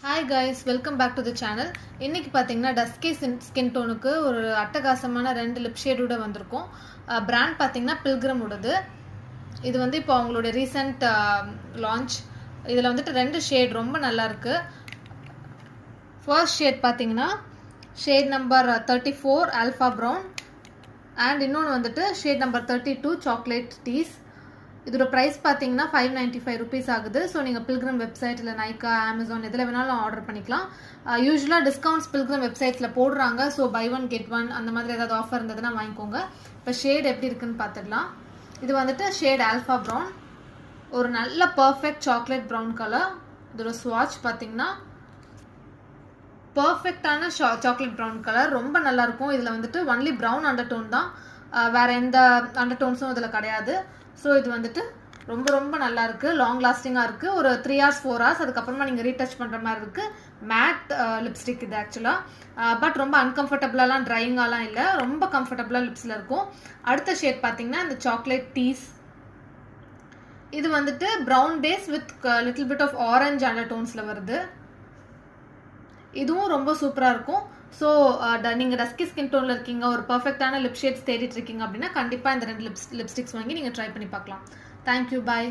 Hi guys, welcome back to the channel. இன்னைக்கு பாத்தீங்கன்னா dusky skin டோனுக்கு ஒரு அட்டகாசமான ரெண்டு லிப் ஷேடோட வந்திருக்கும். பிராண்ட் பாத்தீங்கன்னா பில்கிரம் உடையது. இது வந்து இப்போ அவங்களுடைய ரீசன்ட் லான்ச். இதுல வந்துட்டு ரெண்டு ஷேட் ரொம்ப நல்லா இருக்கு. ஃபர்ஸ்ட் ஷேட் பாத்தீங்கன்னா shade number 34 alpha brown and இன்னொன்று வந்துட்டு ஷேட் நம்பர் 32 சாக்லேட் டீஸ். இதோட ப்ரைஸ் பார்த்தீங்கன்னா 595 rupees ஆகுது. ஸோ நீங்கள் பில்கிரம் வெப்சைட் இல்லை நைக்கா அமேசான் எதில் வேணாலும் ஆர்டர் பண்ணிக்கலாம். யூஸ்வலாக டிஸ்கவுண்ட்ஸ் பில்கிரம் வெப்சைட்ஸில் போடுறாங்க. So buy one get one அந்த மாதிரி ஏதாவது ஆஃபர் இருந்ததுன்னா வாங்கிக்கோங்க. இப்போ ஷேட் எப்படி இருக்குன்னு பார்த்துடலாம். இது வந்துட்டு ஷேட் ஆல்ஃபா ப்ரௌன், ஒரு நல்ல பர்ஃபெக்ட் சாக்லேட் ப்ரௌன் கலர். இதோட ஸ்வாட்ச் பார்த்தீங்கன்னா பர்ஃபெக்டான சாக்லேட் ப்ரௌன் கலர், ரொம்ப நல்லா இருக்கும். இதில் வந்துட்டு ஒன்லி ப்ரௌன் அண்டர்டோன் தான், வேற எந்த அண்டர்டோன்ஸும் இதில் கிடையாது. ஸோ இது வந்துட்டு ரொம்ப ரொம்ப நல்லா இருக்கு, லாங் லாஸ்டிங்காக இருக்கு. ஒரு 3 hours 4 hours அதுக்கப்புறமா நீங்கள் ரீடச் பண்ணுற மாதிரி இருக்கு. மேட் லிப்ஸ்டிக் இது ஆக்சுவலாக, பட் ரொம்ப அன்கம்ஃபர்டபுளாலாம் ட்ரையிங்காலாம் இல்லை, ரொம்ப கம்ஃபர்டபுளாக லிப்ஸில் இருக்கும். அடுத்த ஷேட் பார்த்தீங்கன்னா இந்த சாக்லேட் டீஸ். இது வந்துட்டு brown base with little bit of orange அண்டர்டோன்ஸில் வருது. இதுவும் ரொம்ப சூப்பராக இருக்கும். ஸோ நீங்கள் டஸ்கி ஸ்கின் டோனில் இருக்கீங்க, ஒரு பர்ஃபெக்டான லிப் ஷேட்ஸ் தேடிட்டு இருக்கீங்க அப்படின்னா கண்டிப்பாக இந்த ரெண்டு லிப்ஸ்டிக்ஸ் வாங்கி நீங்கள் ட்ரை பண்ணி பார்க்கலாம். தேங்க்யூ, பாய்.